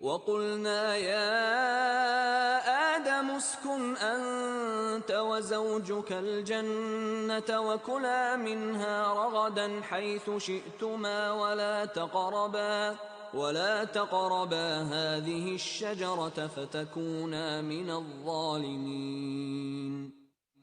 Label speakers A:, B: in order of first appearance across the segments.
A: وقلنا يا آدم اسكن أنت وزوجك الجنة وكلا منها رغدا حيث شئتما ولا تقربا هذه الشجرة فتكونا من الظالمين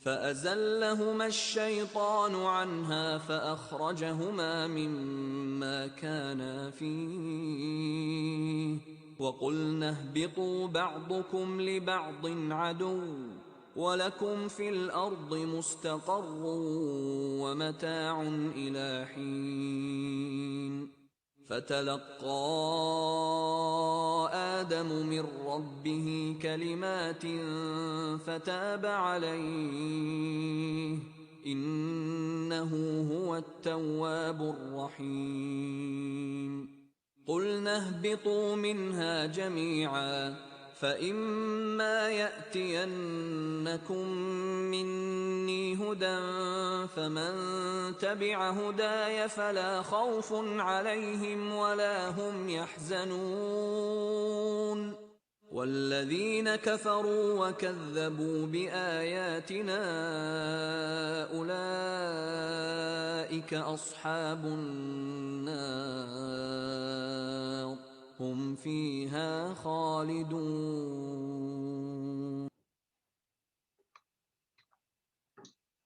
A: فأزلهما الشيطان عنها فأخرجهما مما كانا فيه وقلنا اهبطوا بعضكم لبعض عدو ولكم في الأرض مستقر ومتاع إلى حين فتلقى آدم من ربه كلمات فتاب عليه إنه هو التواب الرحيم قلنا اهبطوا منها جميعا فإما يأتينكم مني هدى فمن تبع هداي فلا خوف عليهم ولا هم يحزنون والذين كفروا وكذبوا بآياتنا أولئك أصحاب النار هم فيها خالدون.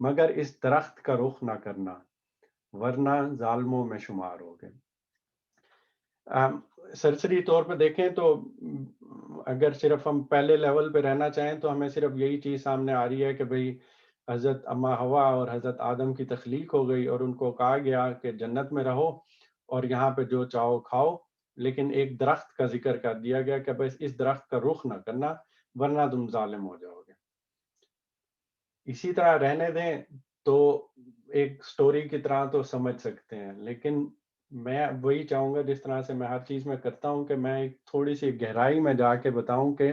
B: مگر اس درخت کا رخ نہ کرنا ورنہ ظالموں میں شمار ہوگے۔ سرسری طور پہ دیکھیں تو اگر صرف ہم پہلے لیول پہ رہنا چاہیں تو ہمیں صرف یہی چیز سامنے آ رہی ہے کہ بھئی حضرت اما ہوا اور حضرت آدم کی تخلیق ہو گئی اور ان کو کہا گیا کہ جنت میں رہو اور یہاں پہ جو چاہو کھاؤ، لیکن ایک درخت کا ذکر کر دیا گیا کہ بس اس درخت کا رخ نہ کرنا ورنہ تم ظالم ہو جاؤ گے۔ اسی طرح رہنے دیں تو ایک سٹوری کی طرح تو سمجھ سکتے ہیں، لیکن میں وہی چاہوں گا جس طرح سے میں ہر چیز میں کرتا ہوں کہ میں ایک تھوڑی سی گہرائی میں جا کے بتاؤں کہ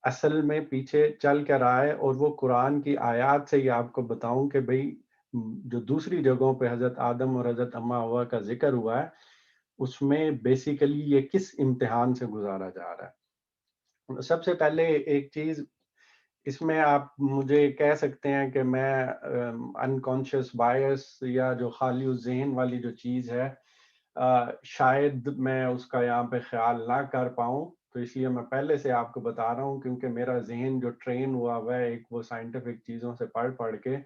B: اصل میں پیچھے چل کیا رہا ہے، اور وہ قرآن کی آیات سے ہی آپ کو بتاؤں کہ بھئی جو دوسری جگہوں پہ حضرت آدم اور حضرت اما ہوا کا ذکر ہوا ہے اس میں بیسیکلی یہ کس امتحان سے گزارا جا رہا ہے۔ سب سے پہلے ایک چیز اس میں آپ مجھے کہہ سکتے ہیں کہ میں انکانشیس بائس یا جو خالی ذہن والی جو چیز ہے شاید میں اس کا یہاں پہ خیال نہ کر پاؤں، تو اس لیے میں پہلے سے آپ کو بتا رہا ہوں کیونکہ میرا ذہن جو ٹرین ہوا ہوا ہے ایک وہ سائنٹیفک چیزوں سے پڑھ پڑھ کے،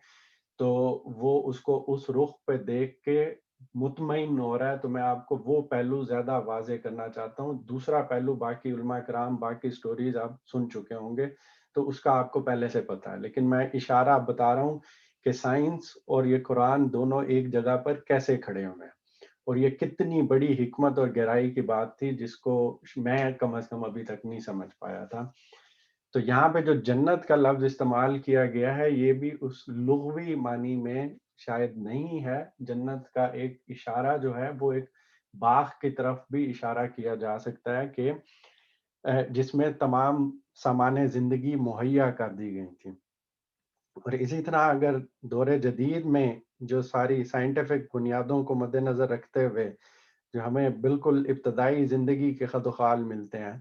B: تو وہ اس کو اس رخ پہ دیکھ کے مطمئن ہو رہا ہے، تو میں آپ کو وہ پہلو زیادہ واضح کرنا چاہتا ہوں۔ دوسرا پہلو باقی علماء کرام باقی سٹوریز آپ سن چکے ہوں گے تو اس کا آپ کو پہلے سے پتا ہے، لیکن میں اشارہ بتا رہا ہوں کہ سائنس اور یہ قرآن دونوں ایک جگہ پر کیسے کھڑے ہوئے ہیں، اور یہ کتنی بڑی حکمت اور گہرائی کی بات تھی جس کو میں کم از کم ابھی تک نہیں سمجھ پایا تھا۔ تو یہاں پہ جو جنت کا لفظ استعمال کیا گیا ہے یہ بھی اس لغوی معنی میں شاید نہیں ہے۔ جنت کا ایک اشارہ جو ہے وہ ایک باغ کی طرف بھی اشارہ کیا جا سکتا ہے کہ جس میں تمام سامان زندگی مہیا کر دی گئی تھی۔ اور اسی طرح اگر دور جدید میں جو ساری سائنٹیفک بنیادوں کو مد نظر رکھتے ہوئے جو ہمیں بالکل ابتدائی زندگی کے خد و خال ملتے ہیں،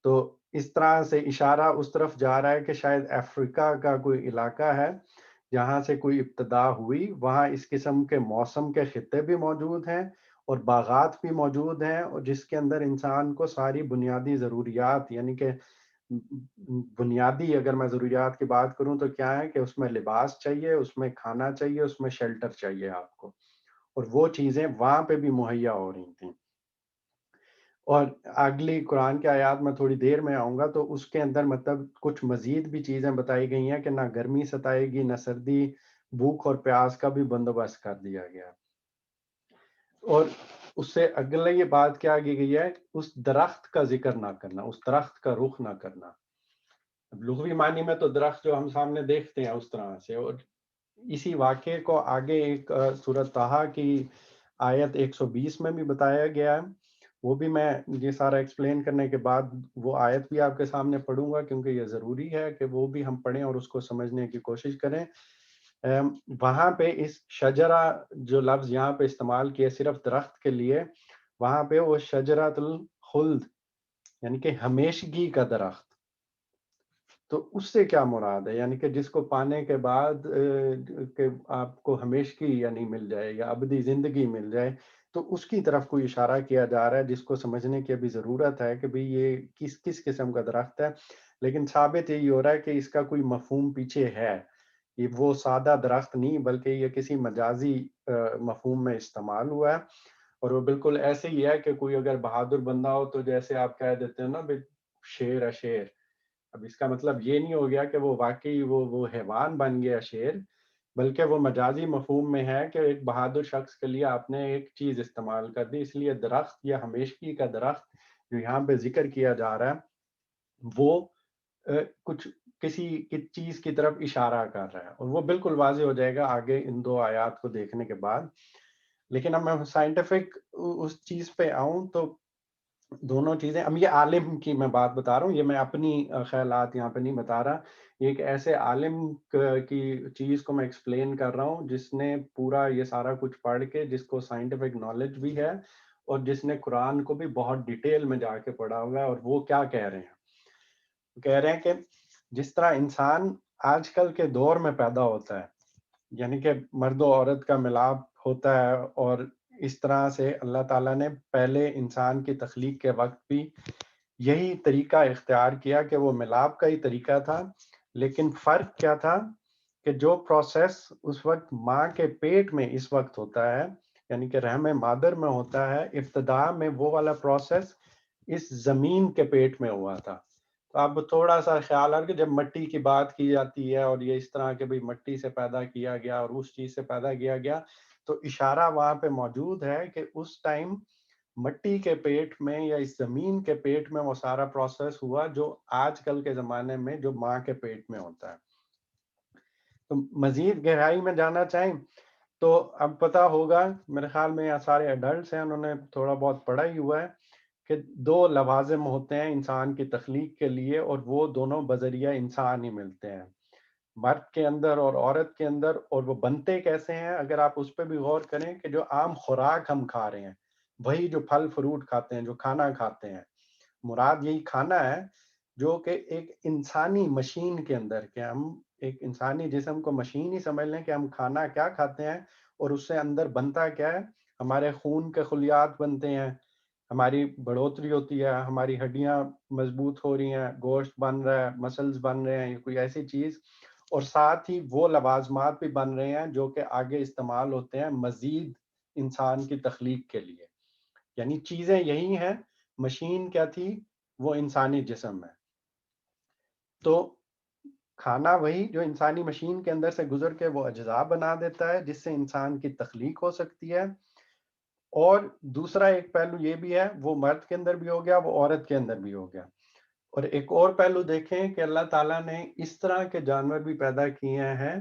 B: تو اس طرح سے اشارہ اس طرف جا رہا ہے کہ شاید افریقہ کا کوئی علاقہ ہے جہاں سے کوئی ابتدا ہوئی، وہاں اس قسم کے موسم کے خطے بھی موجود ہیں اور باغات بھی موجود ہیں، اور جس کے اندر انسان کو ساری بنیادی ضروریات، یعنی کہ بنیادی اگر میں ضروریات کی بات کروں تو کیا ہے کہ اس میں لباس چاہیے، اس میں کھانا چاہیے، اس میں شیلٹر چاہیے آپ کو، اور وہ چیزیں وہاں پہ بھی مہیا ہو رہی تھیں۔ اور اگلی قرآن کی آیات میں تھوڑی دیر میں آؤں گا تو اس کے اندر مطلب کچھ مزید بھی چیزیں بتائی گئی ہیں کہ نہ گرمی ستائے گی نہ سردی، بھوک اور پیاس کا بھی بندوبست کر دیا گیا۔ اور اس سے اگلے یہ بات کیا کی گئی ہے، اس درخت کا ذکر نہ کرنا، اس درخت کا رخ نہ کرنا۔ اب لغوی معنی میں تو درخت جو ہم سامنے دیکھتے ہیں اس طرح سے، اور اسی واقعے کو آگے ایک سورۃ طٰہٰ کی آیت 120 میں بھی بتایا گیا ہے، وہ بھی میں یہ سارا ایکسپلین کرنے کے بعد وہ آیت بھی آپ کے سامنے پڑھوں گا کیونکہ یہ ضروری ہے کہ وہ بھی ہم پڑھیں اور اس کو سمجھنے کی کوشش کریں۔ وہاں پہ اس شجرہ جو لفظ یہاں پہ استعمال کیا صرف درخت کے لیے، وہاں پہ وہ شجرۃ الخلد یعنی کہ ہمیشگی کا درخت، تو اس سے کیا مراد ہے، یعنی کہ جس کو پانے کے بعد کہ آپ کو ہمیشگی یعنی مل جائے یا ابدی زندگی مل جائے، تو اس کی طرف کوئی اشارہ کیا جا رہا ہے جس کو سمجھنے کی ابھی ضرورت ہے کہ بھئی یہ کس قسم کا درخت ہے، لیکن ثابت یہی ہو رہا ہے کہ اس کا کوئی مفہوم پیچھے ہے، یہ وہ سادہ درخت نہیں بلکہ یہ کسی مجازی مفہوم میں استعمال ہوا ہے، اور وہ بالکل ایسے ہی ہے کہ کوئی اگر بہادر بندہ ہو تو جیسے آپ کہہ دیتے ہیں نا بھئی شیر ہے شیر، اب اس کا مطلب یہ نہیں ہو گیا کہ وہ واقعی وہ حیوان بن گیا شیر، بلکہ وہ مجازی مفہوم میں ہے کہ ایک بہادر شخص کے لیے آپ نے ایک چیز استعمال کر دی، اس لیے درخت یا ہمیشگی کا درخت جو یہاں پہ ذکر کیا جا رہا ہے وہ کچھ کسی چیز کی طرف اشارہ کر رہا ہے، اور وہ بالکل واضح ہو جائے گا آگے ان دو آیات کو دیکھنے کے بعد۔ لیکن اب میں سائنٹیفک اس چیز پہ آؤں تو دونوں چیزیں، اب یہ عالم کی میں بات بتا رہا ہوں، یہ میں اپنی خیالات یہاں پہ نہیں بتا رہا، یہ ایک ایسے عالم کی چیز کو میں ایکسپلین کر رہا ہوں جس نے پورا یہ سارا کچھ پڑھ کے، جس کو سائنٹیفک نالج بھی ہے اور جس نے قرآن کو بھی بہت ڈیٹیل میں جا کے پڑھا ہوا ہے، اور وہ کیا کہہ رہے ہیں، کہہ رہے ہیں کہ جس طرح انسان آج کل کے دور میں پیدا ہوتا ہے، یعنی کہ مرد و عورت کا ملاپ ہوتا ہے، اور اس طرح سے اللہ تعالیٰ نے پہلے انسان کی تخلیق کے وقت بھی یہی طریقہ اختیار کیا کہ وہ ملاپ کا ہی طریقہ تھا، لیکن فرق کیا تھا کہ جو پروسیس اس وقت ماں کے پیٹ میں اس وقت ہوتا ہے، یعنی کہ رحم مادر میں ہوتا ہے، ابتدا میں وہ والا پروسیس اس زمین کے پیٹ میں ہوا تھا. تو آپ تھوڑا سا خیال رکھیں کہ جب مٹی کی بات کی جاتی ہے اور یہ اس طرح کہ بھئی مٹی سے پیدا کیا گیا اور اس چیز سے پیدا کیا گیا، تو اشارہ وہاں پہ موجود ہے کہ اس ٹائم مٹی کے پیٹ میں یا اس زمین کے پیٹ میں وہ سارا پروسیس ہوا جو آج کل کے زمانے میں جو ماں کے پیٹ میں ہوتا ہے. تو مزید گہرائی میں جانا چاہیں تو اب پتہ ہوگا، میرے خیال میں یہاں سارے ایڈلٹس ہیں، انہوں نے تھوڑا بہت پڑھا ہی ہوا ہے کہ 2 لوازم ہوتے ہیں انسان کی تخلیق کے لیے، اور وہ دونوں بذریعہ انسان ہی ملتے ہیں، مرد کے اندر اور عورت کے اندر. اور وہ بنتے کیسے ہیں اگر آپ اس پہ بھی غور کریں کہ جو عام خوراک ہم کھا رہے ہیں، وہی جو پھل فروٹ کھاتے ہیں، جو کھانا کھاتے ہیں، مراد یہی کھانا ہے جو کہ ایک انسانی مشین کے اندر، کہ ہم ایک انسانی جسم کو مشین ہی سمجھ لیں کہ ہم کھانا کیا کھاتے ہیں اور اس سے اندر بنتا کیا ہے. ہمارے خون کے خلیات بنتے ہیں، ہماری بڑھوتری ہوتی ہے، ہماری ہڈیاں مضبوط ہو رہی ہیں، گوشت بن رہا ہے، مسلز بن رہے ہیں، کوئی ایسی چیز، اور ساتھ ہی وہ لوازمات بھی بن رہے ہیں جو کہ آگے استعمال ہوتے ہیں مزید انسان کی تخلیق کے لیے. یعنی چیزیں یہی ہیں، مشین کیا تھی؟ وہ انسانی جسم ہے. تو کھانا وہی جو انسانی مشین کے اندر سے گزر کے وہ اجزاء بنا دیتا ہے جس سے انسان کی تخلیق ہو سکتی ہے. اور دوسرا ایک پہلو یہ بھی ہے، وہ مرد کے اندر بھی ہو گیا، وہ عورت کے اندر بھی ہو گیا. اور ایک اور پہلو دیکھیں کہ اللہ تعالیٰ نے اس طرح کے جانور بھی پیدا کیے ہیں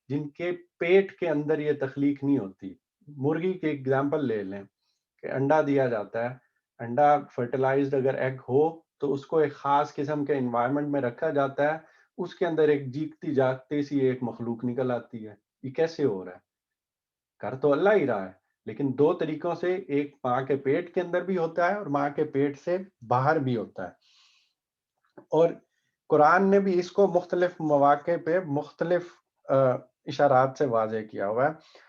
B: جن کے پیٹ کے اندر یہ تخلیق نہیں ہوتی. مرغی کی ایگزامپل لے لیں کہ انڈا دیا جاتا ہے، انڈا فرٹیلائزڈ اگر ایگ ہو تو اس کو ایک خاص قسم کے انوائرمنٹ میں رکھا جاتا ہے، اس کے اندر ایک جیگتی جاگتی سی ایک مخلوق نکل آتی ہے. یہ کیسے ہو رہا ہے؟ کر تو اللہ ہی رہا ہے، لیکن 2 طریقوں سے، ایک ماں کے پیٹ کے اندر بھی ہوتا ہے اور ماں کے پیٹ سے باہر بھی ہوتا ہے. اور قرآن نے بھی اس کو مختلف مواقع پہ مختلف اشارات سے واضح کیا ہوا ہے.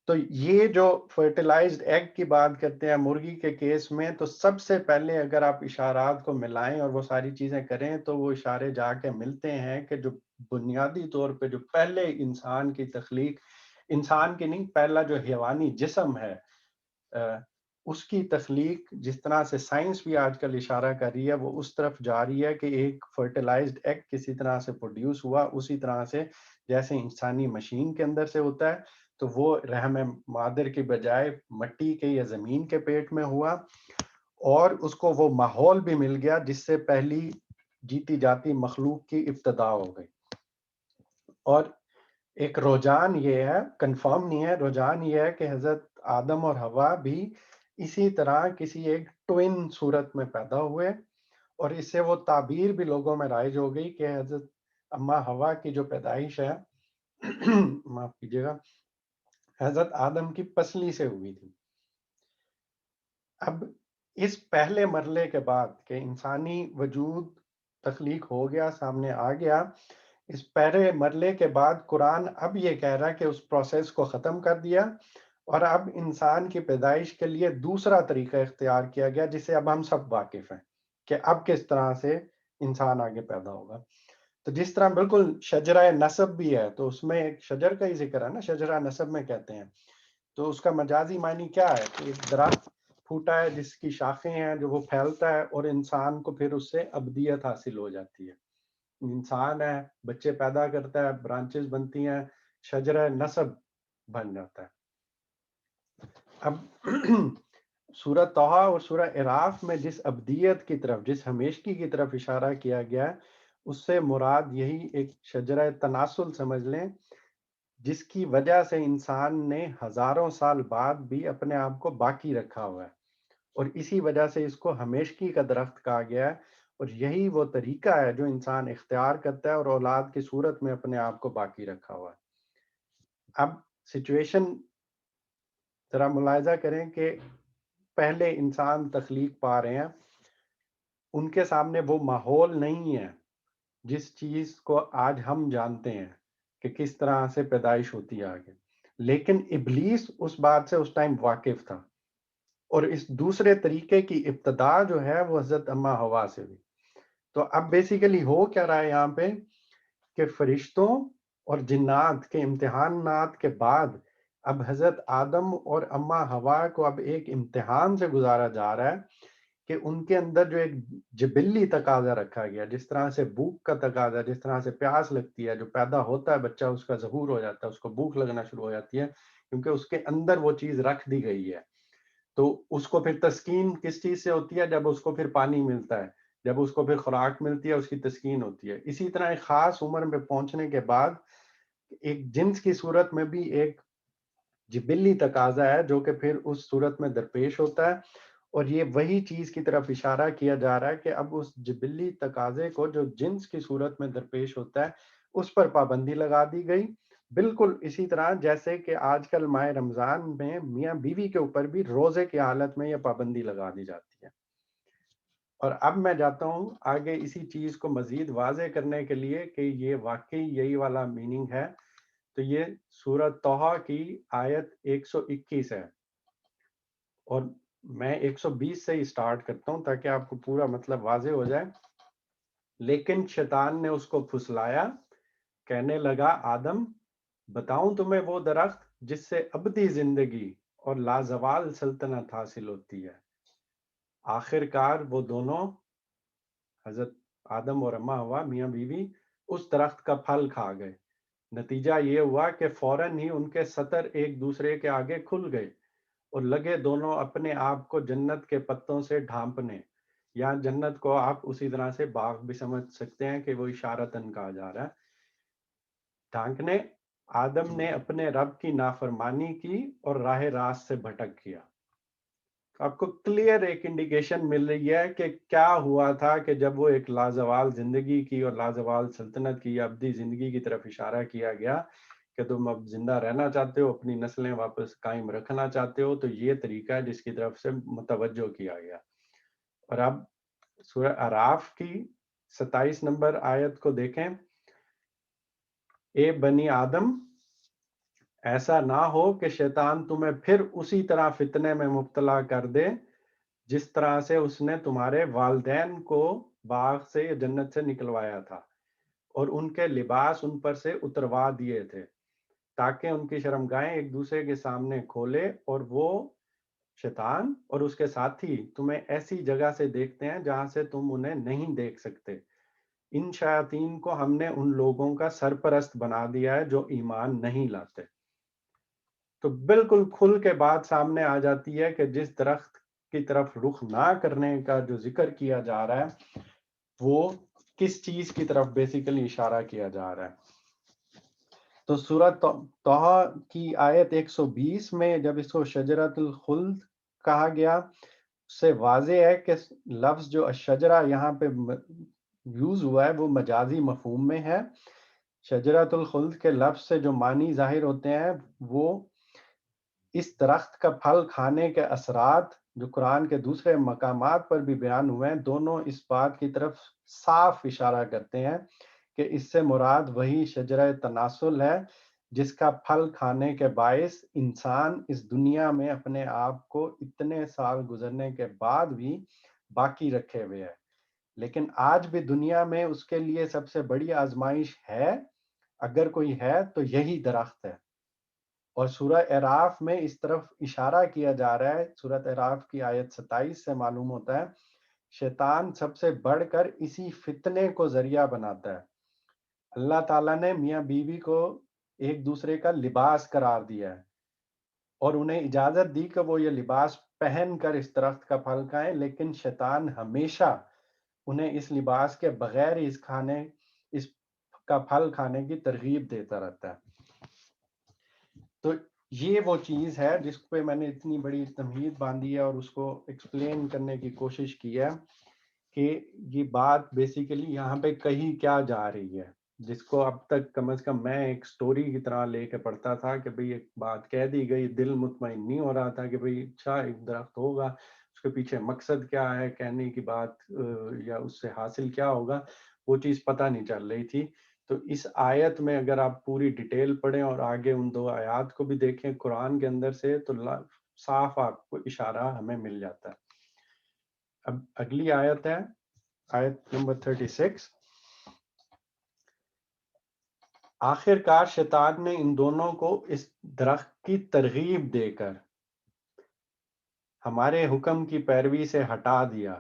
B: تو یہ جو فرٹیلائزڈ ایگ کی بات کرتے ہیں مرغی کے کیس میں، تو سب سے پہلے اگر آپ اشارات کو ملائیں اور وہ ساری چیزیں کریں تو وہ اشارے جا کے ملتے ہیں کہ جو بنیادی طور پہ جو پہلے انسان کی تخلیق، انسان کی نہیں، پہلا جو حیوانی جسم ہے اس کی تخلیق، جس طرح سے سائنس بھی آج کل اشارہ کر رہی ہے، وہ اس طرف جا رہی ہے کہ ایک فرٹیلائزڈ ایگ کسی طرح سے پروڈیوس ہوا، اسی طرح سے جیسے انسانی مشین کے اندر سے ہوتا ہے، تو وہ رحم مادر کی بجائے مٹی کے یا زمین کے پیٹ میں ہوا، اور اس کو وہ ماحول بھی مل گیا جس سے پہلی جیتی جاتی مخلوق کی ابتدا ہو گئی. اور ایک رجحان یہ ہے، کنفرم نہیں ہے، رجحان یہ ہے کہ حضرت آدم اور حوا بھی اسی طرح کسی ایک ٹوین صورت میں پیدا ہوئے. اور اس سے وہ تعبیر بھی لوگوں میں رائج ہو گئی کہ حضرت اما حوا کی جو پیدائش ہے معاف کیجیے گا، حضرت آدم کی پسلی سے ہوئی تھی. اب اس پہلے مرحلے کے بعد کہ انسانی وجود تخلیق ہو گیا، سامنے آ گیا، اس پہلے مرحلے کے بعد قرآن اب یہ کہہ رہا ہے کہ اس پروسیس کو ختم کر دیا اور اب انسان کی پیدائش کے لیے دوسرا طریقہ اختیار کیا گیا جس سے اب ہم سب واقف ہیں کہ اب کس طرح سے انسان آگے پیدا ہوگا. تو جس طرح بالکل شجرہ نسب بھی ہے، تو اس میں ایک شجر کا ہی ذکر ہے نا، شجرہ نسب میں کہتے ہیں. تو اس کا مجازی معنی کیا ہے کہ ایک درخت پھوٹا ہے جس کی شاخیں ہیں جو وہ پھیلتا ہے اور انسان کو پھر اس سے ابدیت حاصل ہو جاتی ہے. انسان ہے، بچے پیدا کرتا ہے، برانچز بنتی ہیں، شجرہ نسب بن جاتا ہے. اب سورہ طٰہٰ اور سورہ اعراف میں جس ابدیت کی طرف، جس ہمیشگی کی طرف اشارہ کیا گیا ہے، اس سے مراد یہی ایک شجرہ تناسل سمجھ لیں جس کی وجہ سے انسان نے ہزاروں سال بعد بھی اپنے آپ کو باقی رکھا ہوا ہے، اور اسی وجہ سے اس کو ہمیشگی کا درخت کہا گیا ہے. اور یہی وہ طریقہ ہے جو انسان اختیار کرتا ہے اور اولاد کی صورت میں اپنے آپ کو باقی رکھا ہوا ہے. اب سچویشن ذرا ملاحظہ کریں کہ پہلے انسان تخلیق پا رہے ہیں، ان کے سامنے وہ ماحول نہیں ہے جس چیز کو آج ہم جانتے ہیں کہ کس طرح سے پیدائش ہوتی ہے آگے. لیکن ابلیس اس بات سے اس ٹائم واقف تھا، اور اس دوسرے طریقے کی ابتدا جو ہے وہ حضرت اما حوا سے ہوئی. تو اب بیسیکلی ہو کیا رہا ہے یہاں پہ کہ فرشتوں اور جنات کے امتحانات کے بعد اب حضرت آدم اور اما حوا کو اب ایک امتحان سے گزارا جا رہا ہے کہ ان کے اندر جو ایک جبلی تقاضا رکھا گیا، جس طرح سے بھوک کا تقاضا، جس طرح سے پیاس لگتی ہے، جو پیدا ہوتا ہے بچہ اس کا ظہور ہو جاتا ہے، اس کو بھوک لگنا شروع ہو جاتی ہے کیونکہ اس کے اندر وہ چیز رکھ دی گئی ہے. تو اس کو پھر تسکین کس چیز سے ہوتی ہے؟ جب اس کو پھر پانی ملتا ہے، جب اس کو پھر خوراک ملتی ہے، اس کی تسکین ہوتی ہے. اسی طرح ایک خاص عمر میں پہنچنے کے بعد ایک جنس کی صورت میں بھی ایک جبلی تقاضا ہے جو کہ پھر اس صورت میں درپیش ہوتا ہے. اور یہ وہی چیز کی طرف اشارہ کیا جا رہا ہے کہ اب اس جبلی تقاضے کو جو جنس کی صورت میں درپیش ہوتا ہے اس پر پابندی لگا دی گئی. بالکل اسی طرح جیسے کہ آج کل ماہ رمضان میں میاں بیوی کے اوپر بھی روزے کی حالت میں یہ پابندی لگا دی جاتی ہے. اور اب میں جاتا ہوں آگے اسی چیز کو مزید واضح کرنے کے لیے کہ یہ واقعی یہی والا میننگ ہے. تو یہ سورۃ طٰہٰ کی آیت 121 ہے اور میں 120 سے ہی سٹارٹ کرتا ہوں تاکہ آپ کو پورا مطلب واضح ہو جائے. لیکن شیطان نے اس کو پھسلایا، کہنے لگا آدم بتاؤں تمہیں وہ درخت جس سے ابدی زندگی اور لازوال سلطنت حاصل ہوتی ہے. آخر کار وہ دونوں حضرت آدم اور اما حوا میاں بیوی اس درخت کا پھل کھا گئے. نتیجہ یہ ہوا کہ فوراً ہی ان کے سطر ایک دوسرے کے آگے کھل گئے اور لگے دونوں اپنے آپ کو جنت کے پتوں سے ڈھانپنے. یا جنت کو آپ اسی طرح سے باغ بھی سمجھ سکتے ہیں کہ وہ اشارتاً کہا جا رہا ہے. ڈھانکنے. آدم نے اپنے رب کی نافرمانی کی اور راہ راست سے بھٹک گیا. آپ کو کلیئر ایک انڈیکیشن مل رہی ہے کہ کیا ہوا تھا کہ جب وہ ایک لازوال زندگی کی اور لازوال سلطنت کی یا ابدی زندگی کی طرف اشارہ کیا گیا کہ تم اب زندہ رہنا چاہتے ہو، اپنی نسلیں واپس قائم رکھنا چاہتے ہو، تو یہ طریقہ ہے جس کی طرف سے متوجہ کیا گیا. اور اب سورہ اعراف کی 27 نمبر آیت کو دیکھیں. اے بنی آدم ایسا نہ ہو کہ شیطان تمہیں پھر اسی طرح فتنے میں مبتلا کر دے جس طرح سے اس نے تمہارے والدین کو باغ سے یا جنت سے نکلوایا تھا اور ان کے لباس ان پر سے اتروا دیے تھے تاکہ ان کی شرمگاہیں ایک دوسرے کے سامنے کھولے اور وہ شیطان اور اس کے ساتھی تمہیں ایسی جگہ سے دیکھتے ہیں جہاں سے تم انہیں نہیں دیکھ سکتے. ان شیاطین کو ہم نے ان لوگوں کا سرپرست بنا دیا ہے جو ایمان نہیں لاتے. تو بالکل کھل کے بات سامنے آ جاتی ہے کہ جس درخت کی طرف رخ نہ کرنے کا جو ذکر کیا جا رہا ہے وہ کس چیز کی طرف بیسیکلی اشارہ کیا جا رہا ہے. تو سورۃ طٰہٰ کی آیت 120 میں جب اس کو شجرۃ الخلد کہا گیا اس سے واضح ہے کہ لفظ جو الشجرہ یہاں پہ یوز ہوا ہے وہ مجازی مفہوم میں ہے. شجرۃ الخلد کے لفظ سے جو معنی ظاہر ہوتے ہیں وہ اس درخت کا پھل کھانے کے اثرات جو قرآن کے دوسرے مقامات پر بھی بیان ہوئے ہیں دونوں اس بات کی طرف صاف اشارہ کرتے ہیں کہ اس سے مراد وہی شجرہ تناسل ہے جس کا پھل کھانے کے باعث انسان اس دنیا میں اپنے آپ کو اتنے سال گزرنے کے بعد بھی باقی رکھے ہوئے ہے. لیکن آج بھی دنیا میں اس کے لیے سب سے بڑی آزمائش ہے اگر کوئی ہے تو یہی درخت ہے. اور سورہ اعراف میں اس طرف اشارہ کیا جا رہا ہے. سورۃ اعراف کی آیت 27 سے معلوم ہوتا ہے شیطان سب سے بڑھ کر اسی فتنے کو ذریعہ بناتا ہے. اللہ تعالیٰ نے میاں بیوی کو ایک دوسرے کا لباس قرار دیا ہے اور انہیں اجازت دی کہ وہ یہ لباس پہن کر اس درخت کا پھل کھائیں، لیکن شیطان ہمیشہ انہیں اس لباس کے بغیر اس کا پھل کھانے کی ترغیب دیتا رہتا ہے. تو یہ وہ چیز ہے جس پہ میں نے اتنی بڑی تمہید باندھی ہے اور اس کو ایکسپلین کرنے کی کوشش کی ہے کہ یہ بات بیسیکلی یہاں پہ کہی کیا جا رہی ہے، جس کو اب تک کم از کم میں ایک سٹوری کی طرح لے کے پڑھتا تھا کہ بھئی ایک بات کہہ دی گئی، دل مطمئن نہیں ہو رہا تھا کہ بھئی اچھا ایک درخت ہوگا، اس کے پیچھے مقصد کیا ہے کہنے کی بات یا اس سے حاصل کیا ہوگا، وہ چیز پتہ نہیں چل رہی تھی. تو اس آیت میں اگر آپ پوری ڈیٹیل پڑھیں اور آگے ان 2 آیات کو بھی دیکھیں قرآن کے اندر سے تو صاف آپ کو اشارہ ہمیں مل جاتا ہے. اب اگلی آیت ہے آیت نمبر 36. آخر کار شیطان نے ان دونوں کو اس درخت کی ترغیب دے کر ہمارے حکم کی پیروی سے ہٹا دیا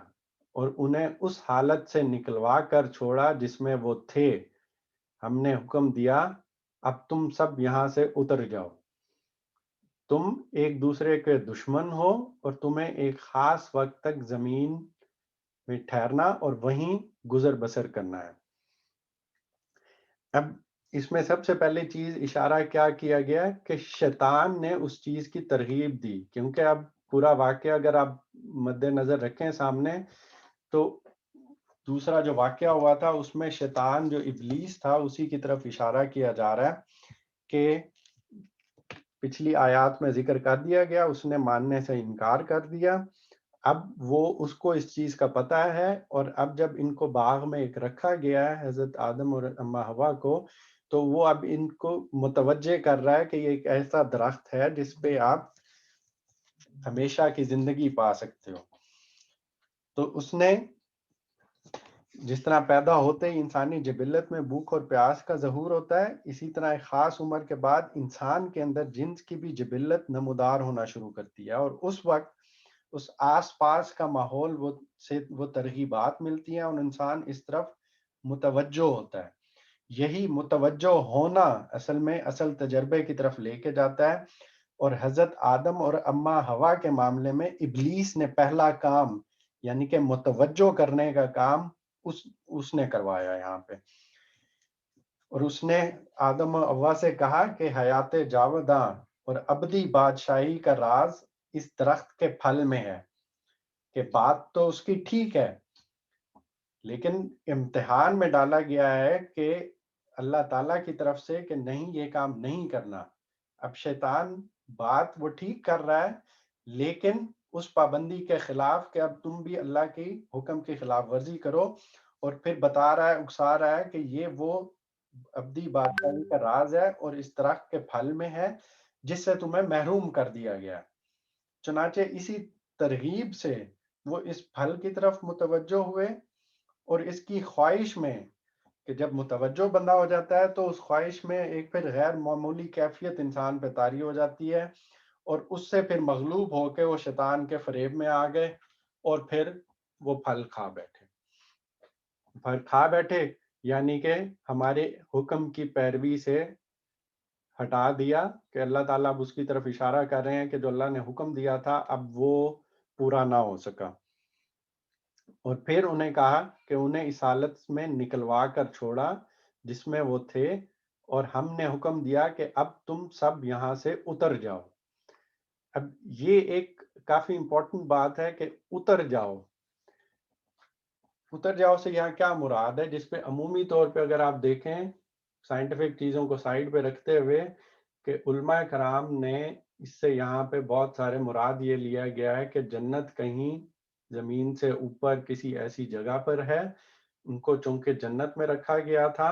B: اور انہیں اس حالت سے نکلوا کر چھوڑا جس میں وہ تھے۔ ہم نے حکم دیا اب تم سب یہاں سے اتر جاؤ، تم ایک دوسرے کے دشمن ہو اور تمہیں ایک خاص وقت تک زمین میں ٹھہرنا اور وہیں گزر بسر کرنا ہے۔ اب اس میں سب سے پہلے چیز اشارہ کیا کیا گیا کہ شیطان نے اس چیز کی ترغیب دی، کیونکہ اب پورا واقعہ اگر آپ مد نظر رکھیں سامنے تو دوسرا جو واقعہ ہوا تھا اس میں شیطان جو ابلیس تھا اسی کی طرف اشارہ کیا جا رہا ہے کہ پچھلی آیات میں ذکر کر دیا گیا، اس نے ماننے سے انکار کر دیا۔ اب وہ اس کو اس چیز کا پتہ ہے، اور اب جب ان کو باغ میں ایک رکھا گیا ہے حضرت آدم اور اما حوا کو، تو وہ اب ان کو متوجہ کر رہا ہے کہ یہ ایک ایسا درخت ہے جس پہ آپ ہمیشہ کی زندگی پا سکتے ہو۔ تو اس نے جس طرح پیدا ہوتے ہی انسانی جبلت میں بھوک اور پیاس کا ظہور ہوتا ہے، اسی طرح ایک خاص عمر کے بعد انسان کے اندر جنس کی بھی جبلت نمودار ہونا شروع کرتی ہے، اور اس وقت اس آس پاس کا ماحول وہ ترغیبات ملتی ہیں اور انسان اس طرف متوجہ ہوتا ہے۔ یہی متوجہ ہونا اصل میں اصل تجربے کی طرف لے کے جاتا ہے، اور حضرت آدم اور اما حوا کے معاملے میں ابلیس نے پہلا کام یعنی کہ متوجہ کرنے کا کام اس نے کروایا یہاں پہ، اور اس نے آدم و حوا سے کہا کہ حیات جاوداں اور ابدی بادشاہی کا راز اس درخت کے پھل میں ہے، کہ بات تو اس کی ٹھیک ہے لیکن امتحان میں ڈالا گیا ہے کہ اللہ تعالیٰ کی طرف سے کہ نہیں، یہ کام نہیں کرنا۔ اب شیطان بات وہ ٹھیک کر رہا ہے لیکن اس پابندی کے خلاف کہ اب تم بھی اللہ کی حکم کی خلاف ورزی کرو، اور پھر بتا رہا ہے، اکسا رہا ہے کہ یہ وہ ابدی بادشاہی کا راز ہے اور اس درخت کے پھل میں ہے جس سے تمہیں محروم کر دیا گیا۔ چنانچہ اسی ترغیب سے وہ اس پھل کی طرف متوجہ ہوئے، اور اس کی خواہش میں کہ جب متوجہ بندہ ہو جاتا ہے تو اس خواہش میں ایک پھر غیر معمولی کیفیت انسان پہ طاری ہو جاتی ہے، اور اس سے پھر مغلوب ہو کے وہ شیطان کے فریب میں آ گئے اور پھر وہ پھل کھا بیٹھے، یعنی کہ ہمارے حکم کی پیروی سے ہٹا دیا، کہ اللہ تعالیٰ اب اس کی طرف اشارہ کر رہے ہیں کہ جو اللہ نے حکم دیا تھا اب وہ پورا نہ ہو سکا، اور پھر انہیں کہا کہ انہیں اس حالت میں نکلوا کر چھوڑا جس میں وہ تھے، اور ہم نے حکم دیا کہ اب تم سب یہاں سے اتر جاؤ۔ اب یہ ایک کافی امپورٹنٹ بات ہے کہ اتر جاؤ۔ اتر جاؤ سے یہاں کیا مراد ہے، جس پہ عمومی طور پہ اگر آپ دیکھیں سائنٹیفک چیزوں کو سائڈ پہ رکھتے ہوئے کہ علماء کرام نے اس سے یہاں پہ بہت سارے مراد یہ لیا گیا ہے کہ جنت کہیں زمین سے اوپر کسی ایسی جگہ پر ہے، ان کو چونکہ جنت میں رکھا گیا تھا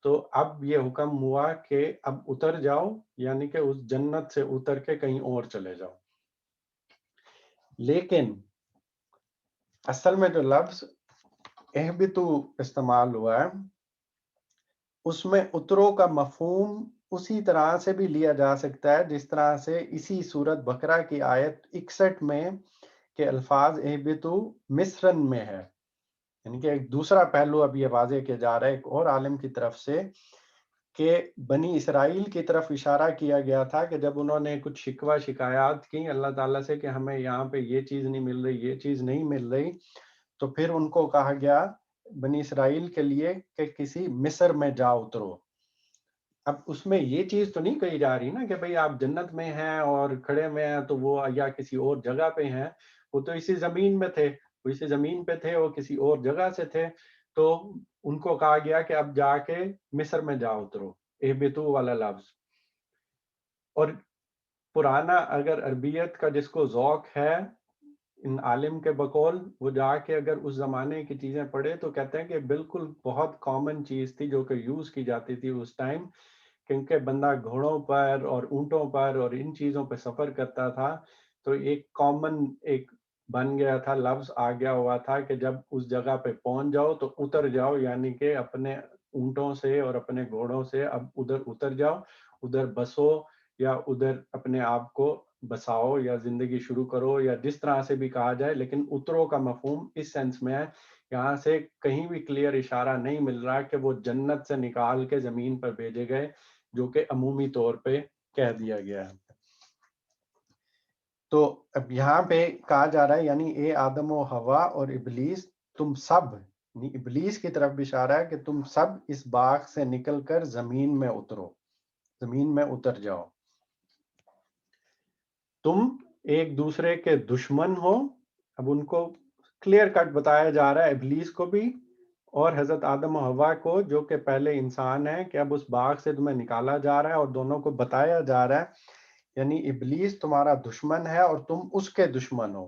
B: تو اب یہ حکم ہوا کہ اب اتر جاؤ، یعنی کہ اس جنت سے اتر کے کہیں اور چلے جاؤ۔ لیکن اصل میں جو لفظ اہبتو استعمال ہوا ہے اس میں اترو کا مفہوم اسی طرح سے بھی لیا جا سکتا ہے جس طرح سے اسی سورت بقرہ کی آیت 61 میں کہ الفاظ اہبتو مصرن میں ہے، یعنی کہ ایک دوسرا پہلو اب یہ واضح کیا جا رہا ہے ایک اور عالم کی طرف سے کہ بنی اسرائیل کی طرف اشارہ کیا گیا تھا کہ جب انہوں نے کچھ شکوہ شکایات کی اللہ تعالیٰ سے کہ ہمیں یہاں پہ یہ چیز نہیں مل رہی، یہ چیز نہیں مل رہی، تو پھر ان کو کہا گیا بنی اسرائیل کے لیے کہ کسی مصر میں جا اترو۔ اب اس میں یہ چیز تو نہیں کہی جا رہی نا کہ بھئی آپ جنت میں ہیں اور کھڑے میں ہیں تو وہ یا کسی اور جگہ پہ ہیں، وہ تو اسی زمین میں تھے، وہ اسی زمین پہ تھے، وہ کسی اور جگہ سے تھے، تو ان کو کہا گیا کہ اب جا کے مصر میں جا اترو، اہبتو والا لفظ۔ اور پرانا اگر عربیت کا جس کو ذوق ہے ان عالم کے بقول، وہ جا کے اگر اس زمانے کی چیزیں پڑھے تو کہتے ہیں کہ بالکل بہت کامن چیز تھی جو کہ یوز کی جاتی تھی اس ٹائم، کیونکہ بندہ گھوڑوں پر اور اونٹوں پر اور ان چیزوں پہ سفر کرتا تھا، تو ایک کامن ایک بن گیا تھا، لفظ آ گیا ہوا تھا کہ جب اس جگہ پہ پہنچ جاؤ تو اتر جاؤ، یعنی کہ اپنے اونٹوں سے اور اپنے گھوڑوں سے اب ادھر اتر جاؤ، ادھر بسو یا ادھر اپنے آپ کو بساؤ یا زندگی شروع کرو یا جس طرح سے بھی کہا جائے، لیکن اترو کا مفہوم اس سینس میں ہے. یہاں سے کہیں بھی کلیئر اشارہ نہیں مل رہا کہ وہ جنت سے نکال کے زمین پر بھیجے گئے، جو کہ عمومی طور پہ کہہ دیا گیا ہے. تو اب یہاں پہ کہا جا رہا ہے یعنی اے آدم و حوا اور ابلیس، تم سب، یعنی ابلیس کی طرف بھی اشارہ ہے کہ تم سب اس باغ سے نکل کر زمین میں اترو، زمین میں اتر جاؤ. تم ایک دوسرے کے دشمن ہو. اب ان کو کلیئر کٹ بتایا جا رہا ہے، ابلیس کو بھی اور حضرت آدم و حوا کو جو کہ پہلے انسان ہیں، کہ اب اس باغ سے تمہیں نکالا جا رہا ہے اور دونوں کو بتایا جا رہا ہے یعنی ابلیس تمہارا دشمن ہے اور تم اس کے دشمن ہو،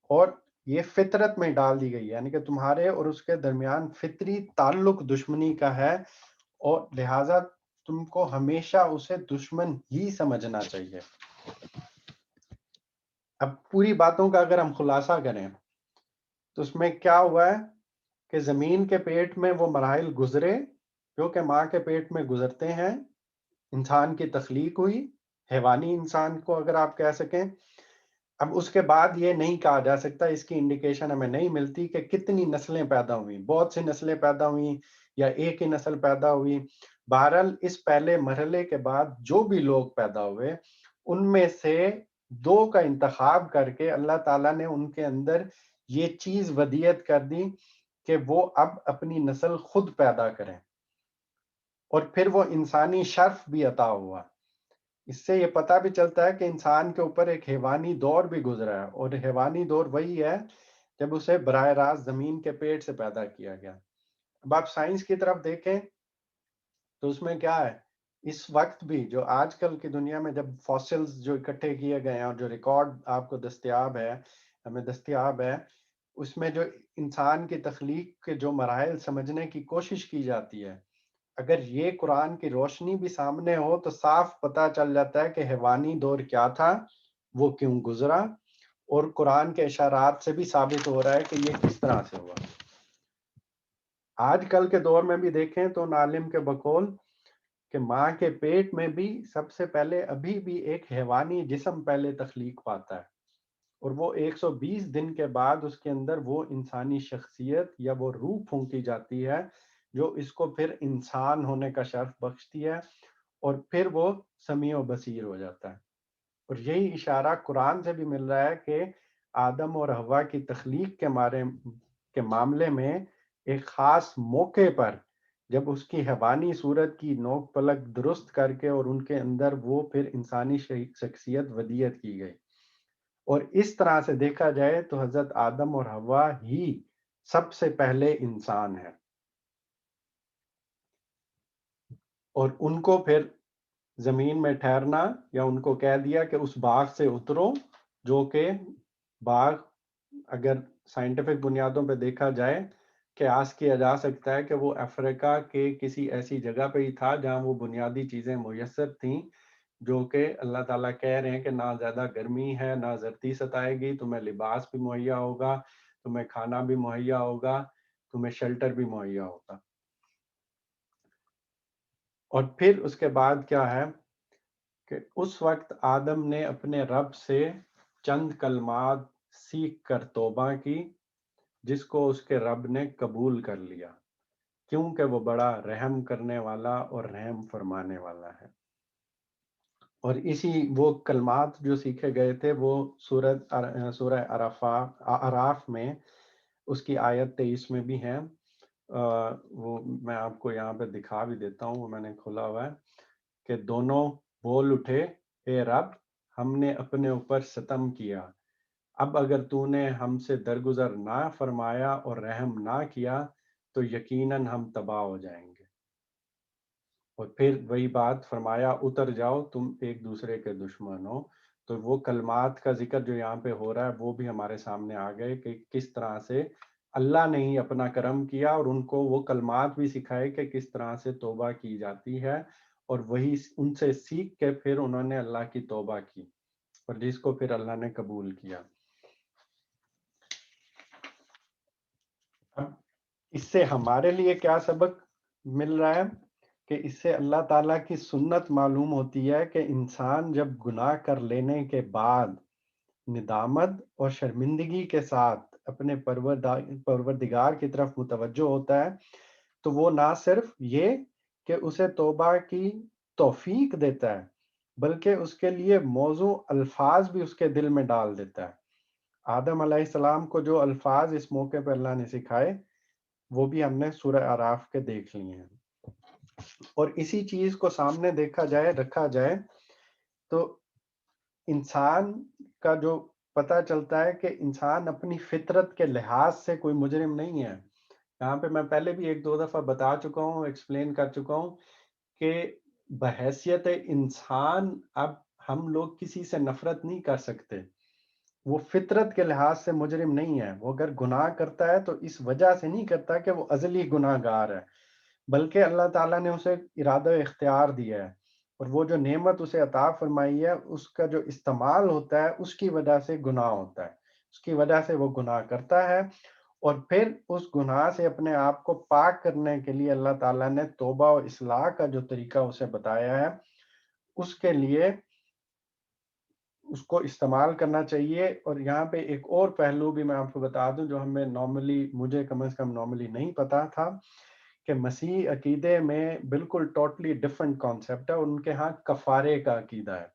B: اور یہ فطرت میں ڈال دی گئی ہے، یعنی کہ تمہارے اور اس کے درمیان فطری تعلق دشمنی کا ہے، اور لہٰذا تم کو ہمیشہ اسے دشمن ہی سمجھنا چاہیے. اب پوری باتوں کا اگر ہم خلاصہ کریں تو اس میں کیا ہوا ہے کہ زمین کے پیٹ میں وہ مراحل گزرے جو کہ ماں کے پیٹ میں گزرتے ہیں. انسان کی تخلیق ہوئی، حیوانی انسان کو اگر آپ کہہ سکیں. اب اس کے بعد یہ نہیں کہا جا سکتا، اس کی انڈیکیشن ہمیں نہیں ملتی کہ کتنی نسلیں پیدا ہوئیں، بہت سی نسلیں پیدا ہوئیں یا ایک ہی نسل پیدا ہوئی. بہرحال اس پہلے مرحلے کے بعد جو بھی لوگ پیدا ہوئے ان میں سے دو کا انتخاب کر کے اللہ تعالیٰ نے ان کے اندر یہ چیز ودیت کر دی کہ وہ اب اپنی نسل خود پیدا کریں، اور پھر وہ انسانی شرف بھی عطا ہوا. اس سے یہ پتہ بھی چلتا ہے کہ انسان کے اوپر ایک حیوانی دور بھی گزرا ہے، اور حیوانی دور وہی ہے جب اسے براہ راست زمین کے پیٹ سے پیدا کیا گیا. اب آپ سائنس کی طرف دیکھیں تو اس میں کیا ہے، اس وقت بھی جو آج کل کی دنیا میں جب فاسلز جو اکٹھے کیے گئے ہیں اور جو ریکارڈ آپ کو دستیاب ہے، ہمیں دستیاب ہے، اس میں جو انسان کی تخلیق کے جو مراحل سمجھنے کی کوشش کی جاتی ہے، اگر یہ قرآن کی روشنی بھی سامنے ہو تو صاف پتہ چل جاتا ہے کہ حیوانی دور کیا تھا، وہ کیوں گزرا، اور قرآن کے اشارات سے بھی ثابت ہو رہا ہے کہ یہ کس طرح سے ہوا. آج کل کے دور میں بھی دیکھیں تو عالم کے بقول کہ ماں کے پیٹ میں بھی سب سے پہلے ابھی بھی ایک حیوانی جسم پہلے تخلیق پاتا ہے، اور وہ 120 دن کے بعد اس کے اندر وہ انسانی شخصیت یا وہ روح پھونکی جاتی ہے جو اس کو پھر انسان ہونے کا شرف بخشتی ہے، اور پھر وہ سمیع و بصیر ہو جاتا ہے. اور یہی اشارہ قرآن سے بھی مل رہا ہے کہ آدم اور حوا کی تخلیق کے معاملے میں ایک خاص موقع پر جب اس کی حیوانی صورت کی نوک پلک درست کر کے اور ان کے اندر وہ پھر انسانی شخصیت ودیت کی گئی. اور اس طرح سے دیکھا جائے تو حضرت آدم اور حوا ہی سب سے پہلے انسان ہیں، اور ان کو پھر زمین میں ٹھہرنا یا ان کو کہہ دیا کہ اس باغ سے اترو، جو کہ باغ اگر سائنٹیفک بنیادوں پہ دیکھا جائے قیاس کیا جا سکتا ہے کہ وہ افریقہ کے کسی ایسی جگہ پہ ہی تھا جہاں وہ بنیادی چیزیں میسر تھیں، جو کہ اللہ تعالیٰ کہہ رہے ہیں کہ نہ زیادہ گرمی ہے، نہ زرتی ستائے گی، تمہیں لباس بھی مہیا ہوگا، تمہیں کھانا بھی مہیا ہوگا، تمہیں شیلٹر بھی مہیا ہوگا. اور پھر اس کے بعد کیا ہے کہ اس وقت آدم نے اپنے رب سے چند کلمات سیکھ کر توبہ کی، جس کو اس کے رب نے قبول کر لیا، کیونکہ وہ بڑا رحم کرنے والا اور رحم فرمانے والا ہے. اور اسی وہ کلمات جو سیکھے گئے تھے وہ سورہ اعراف میں اس کی آیت 23 میں بھی ہیں. وہ میں آپ کو یہاں پہ دکھا بھی دیتا ہوں، وہ میں نے کھولا ہوا ہے کہ دونوں بول اٹھے، اے رب، ہم نے اپنے اوپر ستم کیا، اب اگر تو نے ہم سے درگزر نہ فرمایا اور رحم نہ کیا تو یقیناً ہم تباہ ہو جائیں گے. اور پھر وہی بات فرمایا، اتر جاؤ، تم ایک دوسرے کے دشمن ہو. تو وہ کلمات کا ذکر جو یہاں پہ ہو رہا ہے وہ بھی ہمارے سامنے آ گئے کہ کس طرح سے اللہ نے ہی اپنا کرم کیا اور ان کو وہ کلمات بھی سکھائے کہ کس طرح سے توبہ کی جاتی ہے، اور وہی ان سے سیکھ کے پھر انہوں نے اللہ کی توبہ کی، اور جس کو پھر اللہ نے قبول کیا. اب اس سے ہمارے لیے کیا سبق مل رہا ہے کہ اس سے اللہ تعالیٰ کی سنت معلوم ہوتی ہے کہ انسان جب گناہ کر لینے کے بعد ندامت اور شرمندگی کے ساتھ اپنے پروردگار کی طرف متوجہ ہوتا ہے تو وہ نہ صرف یہ کہ اسے توبہ کی توفیق دیتا ہے بلکہ اس کے لیے موزوں الفاظ بھی اس کے دل میں ڈال دیتا ہے۔ آدم علیہ السلام کو جو الفاظ اس موقع پہ اللہ نے سکھائے وہ بھی ہم نے سورہ اعراف کے دیکھ لیے ہیں، اور اسی چیز کو سامنے دیکھا جائے رکھا جائے تو انسان کا جو پتہ چلتا ہے کہ انسان اپنی فطرت کے لحاظ سے کوئی مجرم نہیں ہے۔ یہاں پہ میں پہلے بھی ایک دو دفعہ بتا چکا ہوں، ایکسپلین کر چکا ہوں کہ بحیثیت انسان اب ہم لوگ کسی سے نفرت نہیں کر سکتے، وہ فطرت کے لحاظ سے مجرم نہیں ہے۔ وہ اگر گناہ کرتا ہے تو اس وجہ سے نہیں کرتا کہ وہ ازلی گناہ گار ہے، بلکہ اللہ تعالیٰ نے اسے ارادہ و اختیار دیا ہے، اور وہ جو نعمت اسے عطا فرمائی ہے اس کا جو استعمال ہوتا ہے اس کی وجہ سے گناہ ہوتا ہے، اس کی وجہ سے وہ گناہ کرتا ہے، اور پھر اس گناہ سے اپنے آپ کو پاک کرنے کے لیے اللہ تعالیٰ نے توبہ و اصلاح کا جو طریقہ اسے بتایا ہے اس کے لیے اس کو استعمال کرنا چاہیے۔ اور یہاں پہ ایک اور پہلو بھی میں آپ کو بتا دوں جو ہمیں مجھے کم از کم نارملی نہیں پتا تھا، کہ مسیح عقیدے میں بالکل ٹوٹلی ڈفرنٹ کانسیپٹ ہے، ان کے ہاں کفارے کا عقیدہ ہے،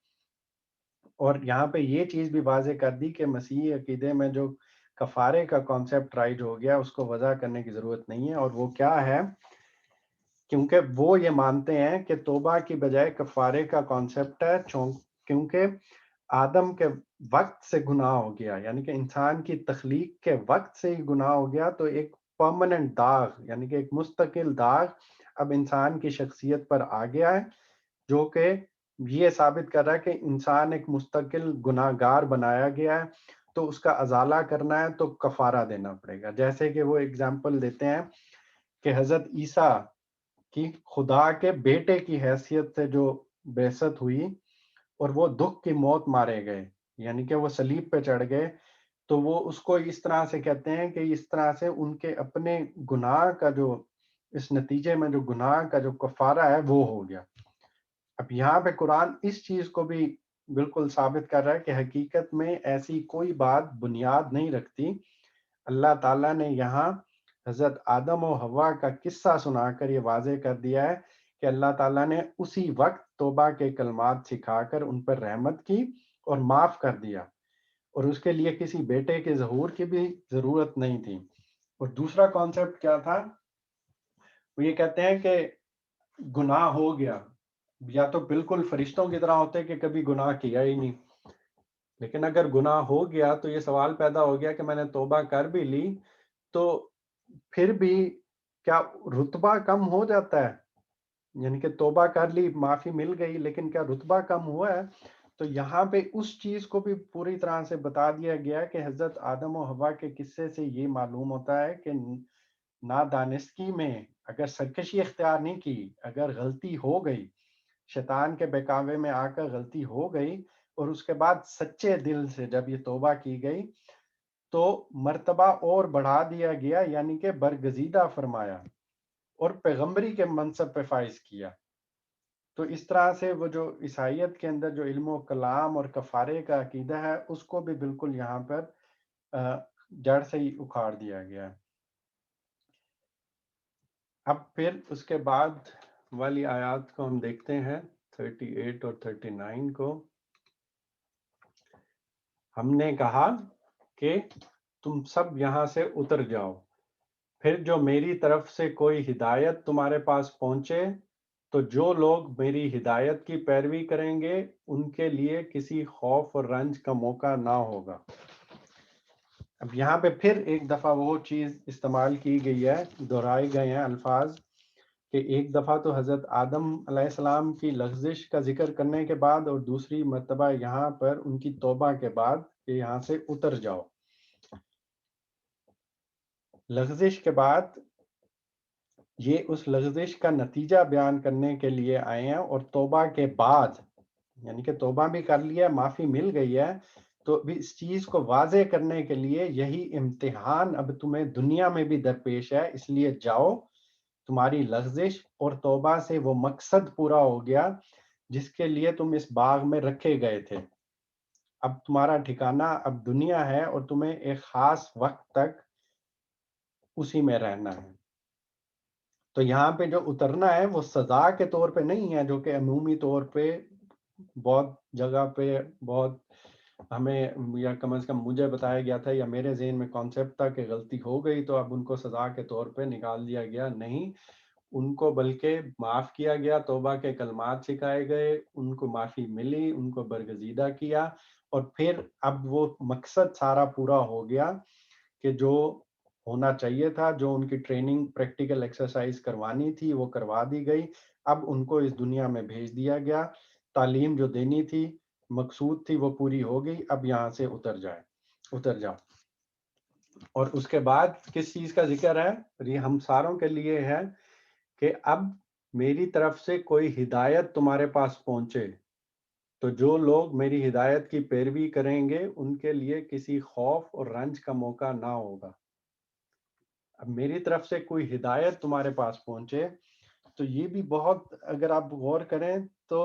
B: اور یہاں پہ یہ چیز بھی واضح کر دی کہ مسیحی عقیدے میں جو کفارے کا کانسیپٹ رائج ہو گیا اس کو وضع کرنے کی ضرورت نہیں ہے، اور وہ کیا ہے، کیونکہ وہ یہ مانتے ہیں کہ توبہ کی بجائے کفارے کا کانسیپٹ ہے، کیونکہ آدم کے وقت سے گناہ ہو گیا، یعنی کہ انسان کی تخلیق کے وقت سے ہی گناہ ہو گیا، تو ایک پرماننٹ داغ یعنی کہ ایک مستقل داغ اب انسان کی شخصیت پر آ گیا ہے، جو کہ یہ ثابت کر رہا ہے کہ انسان ایک مستقل گناہ گار بنایا گیا ہے، تو اس کا ازالہ کرنا ہے تو کفارہ دینا پڑے گا۔ جیسے کہ وہ اگزامپل دیتے ہیں کہ حضرت عیسیٰ کی خدا کے بیٹے کی حیثیت سے جو بعثت ہوئی اور وہ دکھ کی موت مارے گئے، یعنی کہ وہ صلیب پہ چڑھ گئے، تو وہ اس کو اس طرح سے کہتے ہیں کہ اس طرح سے ان کے اپنے گناہ کا جو اس نتیجے میں جو گناہ کا جو کفارہ ہے وہ ہو گیا۔ اب یہاں پہ قرآن اس چیز کو بھی بالکل ثابت کر رہا ہے کہ حقیقت میں ایسی کوئی بات بنیاد نہیں رکھتی۔ اللہ تعالیٰ نے یہاں حضرت آدم و حوا کا قصہ سنا کر یہ واضح کر دیا ہے کہ اللہ تعالیٰ نے اسی وقت توبہ کے کلمات سکھا کر ان پر رحمت کی اور معاف کر دیا، اور اس کے لیے کسی بیٹے کے ظہور کی بھی ضرورت نہیں تھی۔ اور دوسرا کانسیپٹ کیا تھا، وہ یہ کہتے ہیں کہ گناہ ہو گیا، یا تو بالکل فرشتوں کی طرح ہوتے کہ کبھی گناہ کیا ہی نہیں، لیکن اگر گناہ ہو گیا تو یہ سوال پیدا ہو گیا کہ میں نے توبہ کر بھی لی تو پھر بھی کیا رتبہ کم ہو جاتا ہے؟ یعنی کہ توبہ کر لی، معافی مل گئی، لیکن کیا رتبہ کم ہوا ہے؟ تو یہاں پہ اس چیز کو بھی پوری طرح سے بتا دیا گیا کہ حضرت آدم و حوا کے قصے سے یہ معلوم ہوتا ہے کہ نادانستگی میں اگر سرکشی اختیار نہیں کی، اگر غلطی ہو گئی، شیطان کے بہکاوے میں آ کر غلطی ہو گئی، اور اس کے بعد سچے دل سے جب یہ توبہ کی گئی تو مرتبہ اور بڑھا دیا گیا، یعنی کہ برگزیدہ فرمایا اور پیغمبری کے منصب پہ فائز کیا۔ تو اس طرح سے وہ جو عیسائیت کے اندر جو علم و کلام اور کفارے کا عقیدہ ہے اس کو بھی بالکل یہاں پر جڑ سے ہی اکھاڑ دیا گیا۔ اب پھر اس کے بعد والی آیات کو ہم دیکھتے ہیں، 38 اور 39 کو۔ ہم نے کہا کہ تم سب یہاں سے اتر جاؤ، پھر جو میری طرف سے کوئی ہدایت تمہارے پاس پہنچے تو جو لوگ میری ہدایت کی پیروی کریں گے ان کے لیے کسی خوف اور رنج کا موقع نہ ہوگا۔ اب یہاں پہ پھر ایک دفعہ وہ چیز استعمال کی گئی ہے، دہرائے گئے ہیں الفاظ، کہ ایک دفعہ تو حضرت آدم علیہ السلام کی لغزش کا ذکر کرنے کے بعد، اور دوسری مرتبہ یہاں پر ان کی توبہ کے بعد کہ یہاں سے اتر جاؤ۔ لغزش کے بعد یہ اس لغزش کا نتیجہ بیان کرنے کے لیے آئے ہیں، اور توبہ کے بعد یعنی کہ توبہ بھی کر لیا، معافی مل گئی ہے، تو بھی اس چیز کو واضح کرنے کے لیے یہی امتحان اب تمہیں دنیا میں بھی درپیش ہے، اس لیے جاؤ تمہاری لغزش اور توبہ سے وہ مقصد پورا ہو گیا جس کے لیے تم اس باغ میں رکھے گئے تھے. اب تمہارا ٹھکانہ اب دنیا ہے اور تمہیں ایک خاص وقت تک اسی میں رہنا ہے. تو یہاں پہ جو اترنا ہے وہ سزا کے طور پہ نہیں ہے، جو کہ عمومی طور پہ بہت جگہ پہ بہت ہمیں یا کم از کم مجھے بتایا گیا تھا یا میرے ذہن میں کانسیپٹ تھا کہ غلطی ہو گئی تو اب ان کو سزا کے طور پہ نکال دیا گیا. نہیں، ان کو بلکہ معاف کیا گیا، توبہ کے کلمات سکھائے گئے، ان کو معافی ملی، ان کو برگزیدہ کیا، اور پھر اب وہ مقصد سارا پورا ہو گیا کہ جو ہونا چاہیے تھا، جو ان کی ٹریننگ پریکٹیکل ایکسرسائز کروانی تھی وہ کروا دی گئی. اب ان کو اس دنیا میں بھیج دیا گیا، تعلیم جو دینی تھی، مقصود تھی، وہ پوری ہو گئی. اب یہاں سے اتر جاؤ. اور اس کے بعد کس چیز کا ذکر ہے؟ یہ ہم ساروں کے لیے ہے کہ اب میری طرف سے کوئی ہدایت تمہارے پاس پہنچے تو جو لوگ میری ہدایت کی پیروی کریں گے ان کے لیے کسی خوف اور رنج کا موقع نہ ہوگا. اب میری طرف سے کوئی ہدایت تمہارے پاس پہنچے تو یہ بھی بہت، اگر آپ غور کریں تو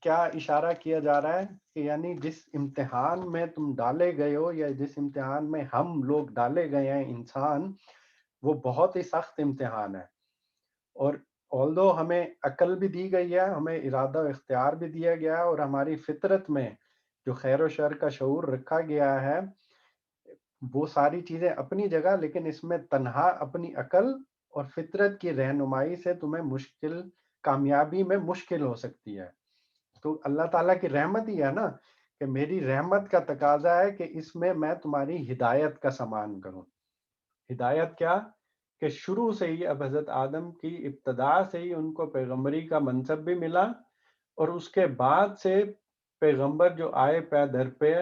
B: کیا اشارہ کیا جا رہا ہے کہ یعنی جس امتحان میں تم ڈالے گئے ہو یا جس امتحان میں ہم لوگ ڈالے گئے ہیں انسان، وہ بہت ہی سخت امتحان ہے. اور although ہمیں عقل بھی دی گئی ہے، ہمیں ارادہ و اختیار بھی دیا گیا ہے، اور ہماری فطرت میں جو خیر و شر کا شعور رکھا گیا ہے وہ ساری چیزیں اپنی جگہ، لیکن اس میں تنہا اپنی عقل اور فطرت کی رہنمائی سے تمہیں کامیابی میں مشکل ہو سکتی ہے. تو اللہ تعالیٰ کی رحمت ہی ہے نا کہ میری رحمت کا تقاضا ہے کہ اس میں تمہاری ہدایت کا سامان کروں. ہدایت کیا؟ کہ شروع سے ہی اب حضرت آدم کی ابتدا سے ہی ان کو پیغمبری کا منصب بھی ملا، اور اس کے بعد سے پیغمبر جو آئے پے در پہ،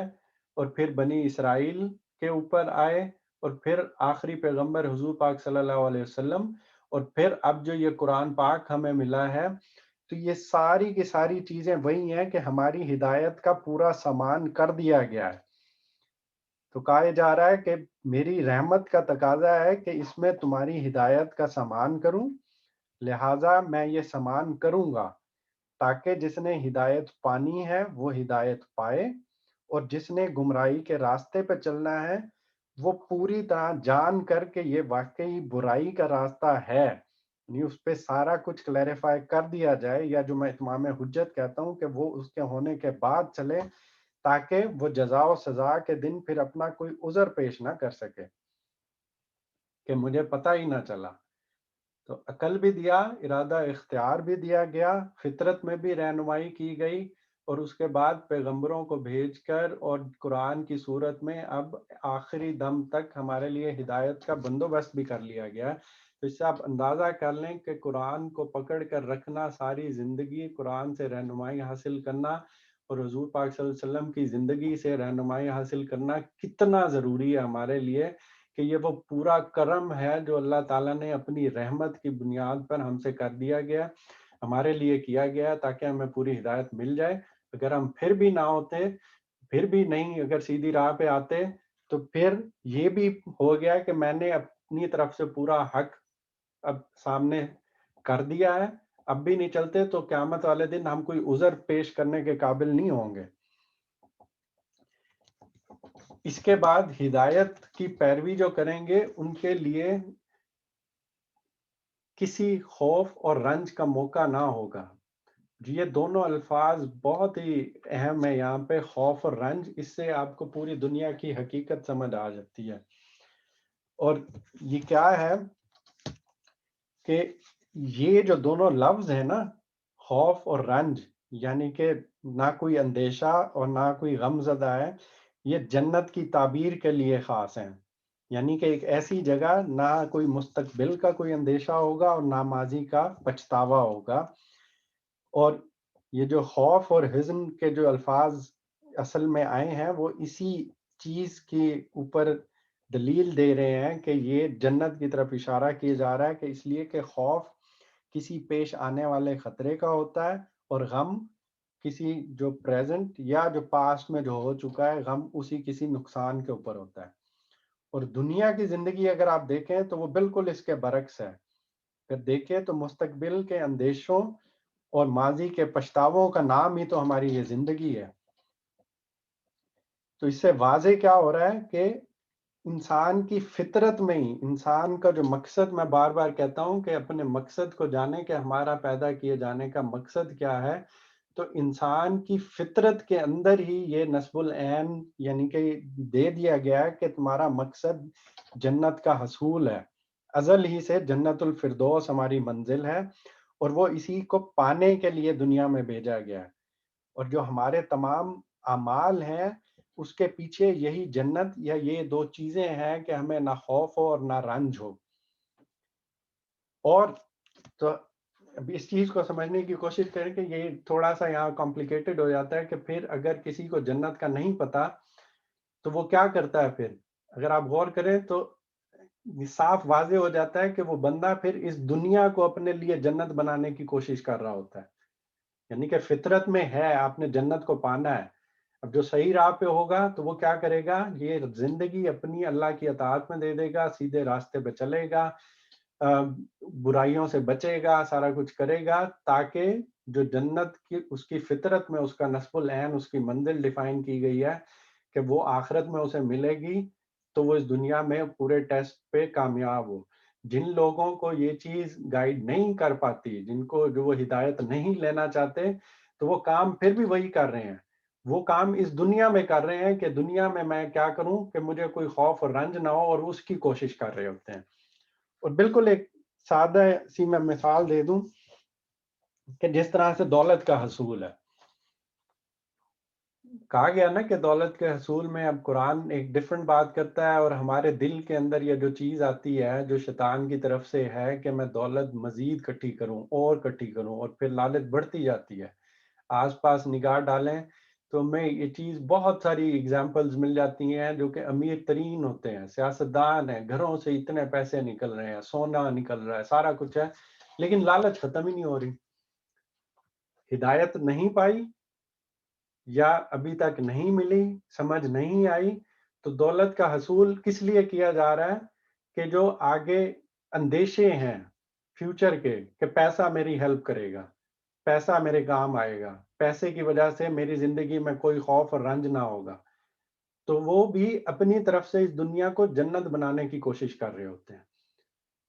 B: اور پھر بنی اسرائیل کے اوپر آئے، اور پھر آخری پیغمبر حضور پاک صلی اللہ علیہ وسلم، اور پھر اب جو یہ قرآن پاک ہمیں ملا ہے، تو یہ ساری کی ساری چیزیں وہی ہیں کہ ہماری ہدایت کا پورا سامان کر دیا گیا ہے. تو کہا جا رہا ہے کہ میری رحمت کا تقاضا ہے کہ اس میں تمہاری ہدایت کا سامان کروں، لہٰذا میں یہ سامان کروں گا تاکہ جس نے ہدایت پانی ہے وہ ہدایت پائے، اور جس نے گمراہی کے راستے پہ چلنا ہے وہ پوری طرح جان کر کہ یہ واقعی برائی کا راستہ ہے، یعنی اس پہ سارا کچھ کلیریفائی کر دیا جائے، یا جو میں اتمام حجت کہتا ہوں کہ وہ اس کے ہونے کے بعد چلے تاکہ وہ جزا و سزا کے دن پھر اپنا کوئی عذر پیش نہ کر سکے کہ مجھے پتہ ہی نہ چلا. تو عقل بھی دیا، ارادہ اختیار بھی دیا گیا، فطرت میں بھی رہنمائی کی گئی، اور اس کے بعد پیغمبروں کو بھیج کر اور قرآن کی صورت میں اب آخری دم تک ہمارے لیے ہدایت کا بندوبست بھی کر لیا گیا. تو اس سے آپ اندازہ کر لیں کہ قرآن کو پکڑ کر رکھنا ساری زندگی، قرآن سے رہنمائی حاصل کرنا اور حضور پاک صلی اللہ علیہ وسلم کی زندگی سے رہنمائی حاصل کرنا کتنا ضروری ہے ہمارے لیے، کہ یہ وہ پورا کرم ہے جو اللہ تعالیٰ نے اپنی رحمت کی بنیاد پر ہم سے کر دیا گیا، ہمارے لیے کیا گیا تاکہ ہمیں پوری ہدایت مل جائے. اگر ہم پھر بھی نہ ہوتے، پھر بھی نہیں اگر سیدھی راہ پہ آتے، تو پھر یہ بھی ہو گیا کہ میں نے اپنی طرف سے پورا حق اب سامنے کر دیا ہے، اب بھی نہیں چلتے تو قیامت والے دن ہم کوئی عذر پیش کرنے کے قابل نہیں ہوں گے. اس کے بعد ہدایت کی پیروی جو کریں گے ان کے لیے کسی خوف اور رنج کا موقع نہ ہوگا. یہ دونوں الفاظ بہت ہی اہم ہے یہاں پہ، خوف اور رنج. اس سے آپ کو پوری دنیا کی حقیقت سمجھ آ جاتی ہے. اور یہ کیا ہے کہ یہ جو دونوں لفظ ہیں نا، خوف اور رنج، یعنی کہ نہ کوئی اندیشہ اور نہ کوئی غم زدہ ہے، یہ جنت کی تعبیر کے لیے خاص ہیں. یعنی کہ ایک ایسی جگہ نہ کوئی مستقبل کا کوئی اندیشہ ہوگا اور نہ ماضی کا پچھتاوا ہوگا. اور یہ جو خوف اور حزن کے جو الفاظ اصل میں آئے ہیں وہ اسی چیز کے اوپر دلیل دے رہے ہیں کہ یہ جنت کی طرف اشارہ کیا جا رہا ہے، کہ اس لیے کہ خوف کسی پیش آنے والے خطرے کا ہوتا ہے، اور غم کسی جو پریزنٹ یا جو پاسٹ میں جو ہو چکا ہے غم اسی کسی نقصان کے اوپر ہوتا ہے. اور دنیا کی زندگی اگر آپ دیکھیں تو وہ بالکل اس کے برعکس ہے. اگر دیکھیں تو مستقبل کے اندیشوں اور ماضی کے پچھتاووں کا نام ہی تو ہماری یہ زندگی ہے۔ تو اس سے واضح کیا ہو رہا ہے کہ انسان کی فطرت میں ہی، انسان کا جو مقصد، میں بار بار کہتا ہوں کہ اپنے مقصد کو جانے کہ ہمارا پیدا کیے جانے کا مقصد کیا ہے، تو انسان کی فطرت کے اندر ہی یہ نصب العین یعنی کہ دے دیا گیا ہے کہ تمہارا مقصد جنت کا حصول ہے۔ ازل ہی سے جنت الفردوس ہماری منزل ہے، اور وہ اسی کو پانے کے لیے دنیا میں بھیجا گیا ہے۔ اور جو ہمارے تمام اعمال ہیں اس کے پیچھے یہی جنت یا یہ دو چیزیں ہیں کہ ہمیں نہ خوف ہو اور نہ رنج ہو۔ اور تو اب اس چیز کو سمجھنے کی کوشش کریں کہ یہ تھوڑا سا یہاں کمپلیکیٹڈ ہو جاتا ہے کہ پھر اگر کسی کو جنت کا نہیں پتا تو وہ کیا کرتا ہے پھر، اگر آپ غور کریں تو صاف واضح ہو جاتا ہے کہ وہ بندہ پھر اس دنیا کو اپنے لیے جنت بنانے کی کوشش کر رہا ہوتا ہے۔ یعنی کہ فطرت میں ہے آپ نے جنت کو پانا ہے، اب جو صحیح راہ پہ ہوگا تو وہ کیا کرے گا، یہ زندگی اپنی اللہ کی اطاعت میں دے دے گا، سیدھے راستے پہ چلے گا، برائیوں سے بچے گا، سارا کچھ کرے گا، تاکہ جو جنت کی اس کی فطرت میں اس کا نصب العین اس کی منزل ڈیفائن کی گئی ہے کہ وہ آخرت میں اسے ملے گی، تو وہ اس دنیا میں پورے ٹیسٹ پہ کامیاب ہو۔ جن لوگوں کو یہ چیز گائیڈ نہیں کر پاتی، جن کو جو وہ ہدایت نہیں لینا چاہتے، تو وہ کام پھر بھی وہی کر رہے ہیں، وہ کام اس دنیا میں کر رہے ہیں کہ دنیا میں کیا کروں کہ مجھے کوئی خوف اور رنج نہ ہو، اور اس کی کوشش کر رہے ہوتے ہیں۔ اور بالکل ایک سادہ سی میں مثال دے دوں کہ جس طرح سے دولت کا حصول ہے، کہا گیا نا کہ دولت کے حصول میں اب قرآن ایک ڈفرنٹ بات کرتا ہے، اور ہمارے دل کے اندر یہ جو چیز آتی ہے جو شیطان کی طرف سے ہے کہ میں دولت مزید کٹھی کروں اور کٹھی کروں، اور پھر لالچ بڑھتی جاتی ہے۔ آس پاس نگاہ ڈالیں تو ہمیں یہ چیز بہت ساری اگزامپلز مل جاتی ہیں جو کہ امیر ترین ہوتے ہیں، سیاستدان ہیں، گھروں سے اتنے پیسے نکل رہے ہیں، سونا نکل رہا ہے، سارا کچھ ہے، لیکن لالچ ختم ہی نہیں ہو رہی۔ ہدایت نہیں پائی یا ابھی تک نہیں ملی، سمجھ نہیں آئی، تو دولت کا حصول کس لیے کیا جا رہا ہے کہ جو آگے اندیشے ہیں فیوچر کے کہ پیسہ میری ہیلپ کرے گا، پیسہ میرے کام آئے گا، پیسے کی وجہ سے میری زندگی میں کوئی خوف اور رنج نہ ہوگا، تو وہ بھی اپنی طرف سے اس دنیا کو جنت بنانے کی کوشش کر رہے ہوتے ہیں۔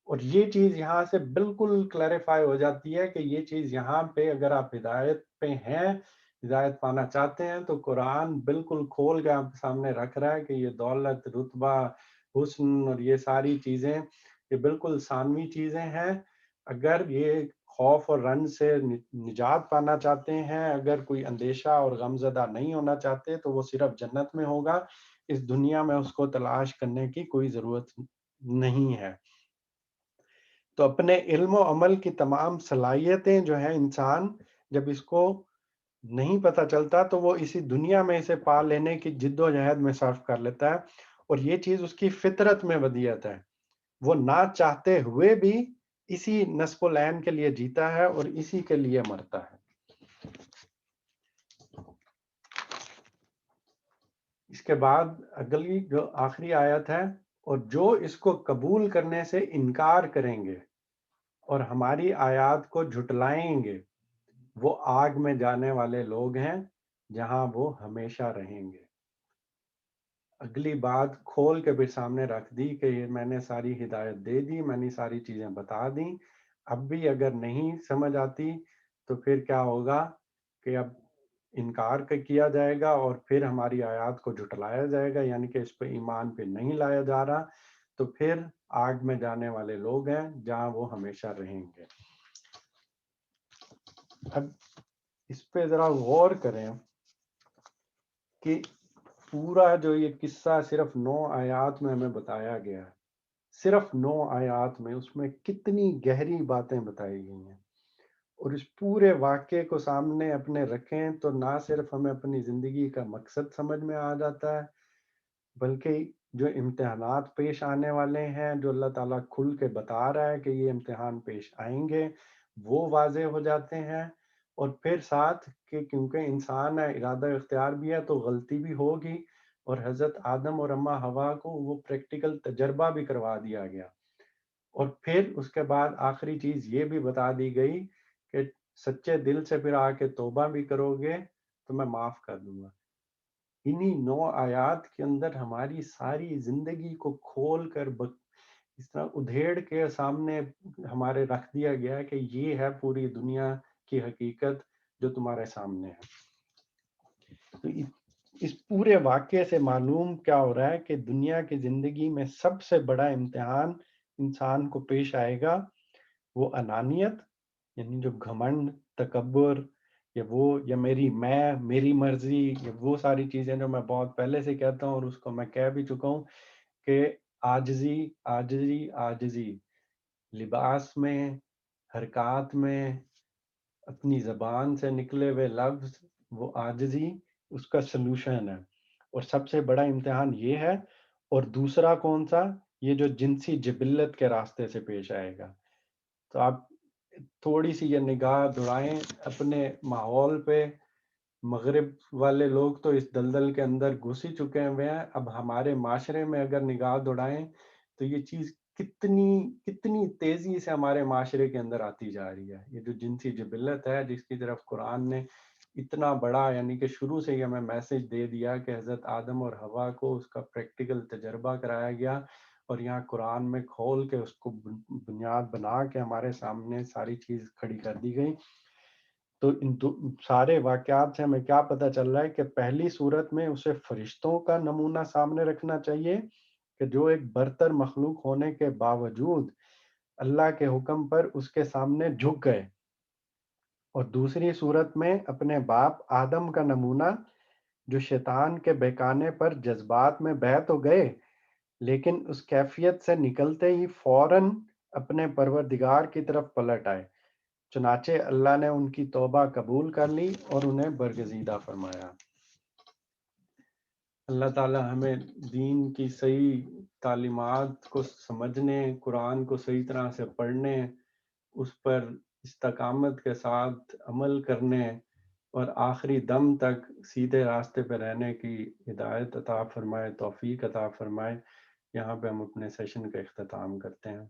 B: اور یہ چیز یہاں سے بالکل کلیریفائی ہو جاتی ہے کہ یہ چیز یہاں پہ اگر آپ ہدایت پہ ہیں، ہدایت پانا چاہتے ہیں، تو قرآن بالکل کھول کے آپ سامنے رکھ رہا ہے کہ یہ دولت، رتبہ، حسن اور یہ ساری چیزیں یہ بالکل ثانوی چیزیں ہیں۔ اگر یہ خوف اور رنج سے نجات پانا چاہتے ہیں، اگر کوئی اندیشہ اور غمزدہ نہیں ہونا چاہتے، تو وہ صرف جنت میں ہوگا، اس دنیا میں اس کو تلاش کرنے کی کوئی ضرورت نہیں ہے۔ تو اپنے علم و عمل کی تمام صلاحیتیں جو ہیں انسان جب اس کو نہیں پتہ چلتا تو وہ اسی دنیا میں اسے پا لینے کی جد و جہد میں صرف کر لیتا ہے، اور یہ چیز اس کی فطرت میں ودیعت ہے، وہ نہ چاہتے ہوئے بھی اسی نصب العین کے لیے جیتا ہے اور اسی کے لیے مرتا ہے۔ اس کے بعد اگلی جو آخری آیت ہے، اور جو اس کو قبول کرنے سے انکار کریں گے اور ہماری آیات کو جھٹلائیں گے، وہ آگ میں جانے والے لوگ ہیں جہاں وہ ہمیشہ رہیں گے۔ اگلی بات کھول کے بھی سامنے رکھ دی کہ یہ میں نے ساری ہدایت دے دی، میں نے ساری چیزیں بتا دیں، اب بھی اگر نہیں سمجھ آتی تو پھر کیا ہوگا کہ اب انکار کیا جائے گا اور پھر ہماری آیات کو جھٹلایا جائے گا، یعنی کہ اس پہ ایمان پہ نہیں لایا جا رہا، تو پھر آگ میں جانے والے لوگ ہیں جہاں وہ ہمیشہ رہیں گے۔ اب اس پہ ذرا غور کریں کہ پورا جو یہ قصہ صرف 9 آیات میں ہمیں بتایا گیا ہے، صرف 9 آیات میں اس میں کتنی گہری باتیں بتائی گئی ہیں، اور اس پورے واقعے کو سامنے اپنے رکھیں تو نہ صرف ہمیں اپنی زندگی کا مقصد سمجھ میں آ جاتا ہے، بلکہ جو امتحانات پیش آنے والے ہیں جو اللہ تعالیٰ کھل کے بتا رہا ہے کہ یہ امتحان پیش آئیں گے، وہ واضح ہو جاتے ہیں، اور پھر ساتھ کہ کیونکہ انسان ہے، ارادہ اختیار بھی ہے، تو غلطی بھی ہوگی، اور حضرت آدم اور اماں حوا کو وہ پریکٹیکل تجربہ بھی کروا دیا گیا اور پھر اس کے بعد آخری چیز یہ بھی بتا دی گئی کہ سچے دل سے پھر آ کے توبہ بھی کرو گے تو میں معاف کر دوں گا. انہی 9 آیات کے اندر ہماری ساری زندگی کو کھول کر اس طرح ادھیڑ کے سامنے ہمارے رکھ دیا گیا ہے کہ یہ ہے پوری دنیا کی حقیقت جو تمہارے سامنے ہے. تو اس پورے واقعے سے معلوم کیا ہو رہا ہے کہ دنیا کی زندگی میں سب سے بڑا امتحان انسان کو پیش آئے گا، وہ انانیت، یعنی جو گھمنڈ، تکبر، یا میری مرضی، یا وہ ساری چیزیں جو میں بہت پہلے سے کہتا ہوں اور اس کو میں کہہ بھی چکا ہوں کہ عاجزی عاجزی عاجزی، لباس میں، حرکات میں، اپنی زبان سے نکلے ہوئے لفظ، وہ عاجزی اس کا سلوشن ہے. اور سب سے بڑا امتحان یہ ہے. اور دوسرا کون سا؟ یہ جو جنسی جبلت کے راستے سے پیش آئے گا. تو آپ تھوڑی سی یہ نگاہ دوڑائیں اپنے ماحول پہ. مغرب والے لوگ تو اس دلدل کے اندر گھس ہی چکے ہوئے ہیں. اب ہمارے معاشرے میں اگر نگاہ دوڑائیں تو یہ چیز کتنی تیزی سے ہمارے معاشرے کے اندر آتی جا رہی ہے. یہ جو جنسی جبلت ہے جس کی طرف قرآن نے اتنا بڑا، یعنی کہ شروع سے ہی ہمیں میسج دے دیا کہ حضرت آدم اور حوا کو اس کا پریکٹیکل تجربہ کرایا گیا، اور یہاں قرآن میں کھول کے اس کو بنیاد بنا کے ہمارے سامنے ساری چیز کھڑی کر دی گئی. تو ان سارے واقعات سے ہمیں کیا پتہ چل رہا ہے کہ پہلی صورت میں اسے فرشتوں کا نمونہ سامنے رکھنا چاہیے کہ جو ایک برتر مخلوق ہونے کے باوجود اللہ کے حکم پر اس کے سامنے جھک گئے. اور دوسری صورت میں اپنے باپ آدم کا نمونہ، جو شیطان کے بہکانے پر جذبات میں بہہ تو گئے لیکن اس کیفیت سے نکلتے ہی فوراً اپنے پروردگار کی طرف پلٹ آئے. چنانچہ اللہ نے ان کی توبہ قبول کر لی اور انہیں برگزیدہ فرمایا. اللہ تعالی ہمیں دین کی صحیح تعلیمات کو سمجھنے، قرآن کو صحیح طرح سے پڑھنے، اس پر استقامت کے ساتھ عمل کرنے اور آخری دم تک سیدھے راستے پہ رہنے کی ہدایت عطا فرمائے، توفیق عطا فرمائے. یہاں پہ ہم اپنے سیشن کا اختتام کرتے ہیں.